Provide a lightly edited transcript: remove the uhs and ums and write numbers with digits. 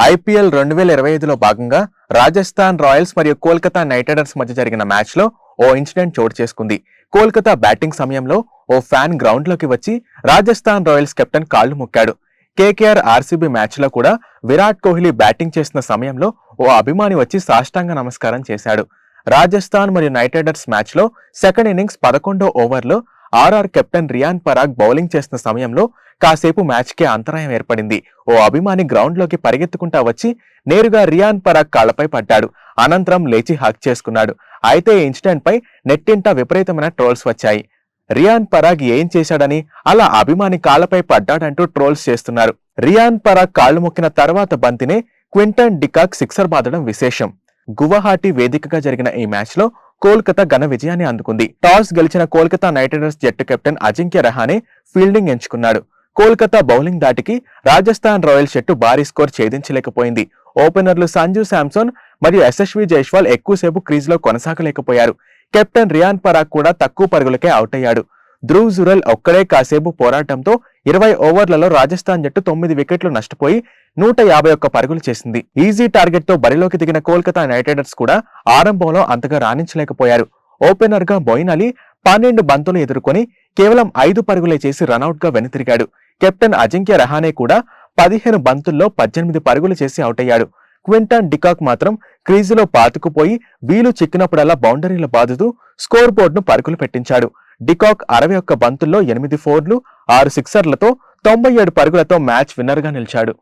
IPL 2025లో భాగంగా Rajasthan Royals మరియు Kolkata Knight riders మధ్య జరిగిన మ్యాచ్లో ఓ ఇన్సిడెంట్ చోటు చేసుకుంది. కోల్కతా బ్యాటింగ్ సమయంలో ఓ ఫ్యాన్ గ్రౌండ్లోకి వచ్చి రాజస్థాన్ రాయల్స్ కెప్టెన్ కాళ్లు మొక్కాడు. కేకేఆర్ ఆర్సీబీ మ్యాచ్లో కూడా విరాట్ కోహ్లీ బ్యాటింగ్ చేస్తున్న సమయంలో ఓ అభిమాని వచ్చి సాష్టాంగ నమస్కారం చేశాడు. రాజస్థాన్ మరియు నైట్ రైడర్స్ మ్యాచ్లో సెకండ్ ఇన్నింగ్స్ 11వ ఓవర్లో R R captain Riyan Parag bowling చేస్తున్న సమయంలో కాసేపు మ్యాచ్కే అంతరాయం ఏర్పడింది. ఓ అభిమాని గ్రౌండ్లోకి పరిగెత్తుకుంటా వచ్చి నేరుగా రియాన్ పరాగ్ కాళ్లపై పడ్డాడు. అనంతరం లేచి హగ్ చేసుకున్నాడు. అయితే ఈ ఇన్సిడెంట్ పై నెట్టింట విపరీతమైన ట్రోల్స్ వచ్చాయి. రియాన్ పరాగ్ ఏం చేశాడని, అలా అభిమాని కాళ్లపై పడ్డాడంటూ ట్రోల్స్ చేస్తున్నారు. రియాన్ పరాగ్ కాళ్లు మొక్కిన తర్వాత బంతినే క్వింటన్ డికాక్ సిక్సర్ బాదడం విశేషం. గువాహటి వేదికగా జరిగిన ఈ మ్యాచ్ లో కోల్కతా ఘన విజయాన్ని అందుకుంది. టాస్ గెలిచిన కోల్కతా నైట్ రైడర్స్ జట్టు కెప్టెన్ అజింక్య రహానే ఫీల్డింగ్ ఎంచుకున్నాడు. కోల్కతా బౌలింగ్ దాటికి రాజస్థాన్ రాయల్స్ జట్టు భారీ స్కోర్ ఛేదించలేకపోయింది. ఓపెనర్లు సంజు శాంసన్ మరియు యశస్వి జైస్వాల్ ఎక్కువసేపు క్రీజ్లో కొనసాగలేకపోయారు. కెప్టెన్ రియాన్ పరాగ్ కూడా తక్కువ పరుగులకే అవుట్ అయ్యాడు. ధ్రువ్ జురెల్ ఒక్కడే కాసేపు పోరాటంతో 20 ఓవర్లలో రాజస్థాన్ జట్టు 9 వికెట్లు నష్టపోయి 151 పరుగులు చేసింది. ఈజీ టార్గెట్ తో బరిలోకి దిగిన కోల్కతా నైట్ రైడర్స్ కూడా ఆరంభంలో అంతగా రాణించలేకపోయారు. ఓపెనర్ గా మొయిన్ అలీ 12 బంతులు ఎదుర్కొని కేవలం 5 పరుగులే చేసి రనౌట్ గా వెనుతిరిగాడు. కెప్టెన్ అజింక్య రహానే కూడా 15 బంతుల్లో 18 పరుగులు చేసి అవుట్ అయ్యాడు. క్వింటన్ డికాక్ మాత్రం క్రీజులో పాతుకుపోయి వీలు చిక్కినప్పుడల్లా బౌండరీలు బాదుతూ స్కోర్ బోర్డును పరుగులు పెట్టించాడు. డికాక్ 61 బంతుల్లో 8 ఫోర్లు 6 సిక్సర్లతో 97 పరుగులతో మ్యాచ్ విన్నర్ గా నిలిచాడు.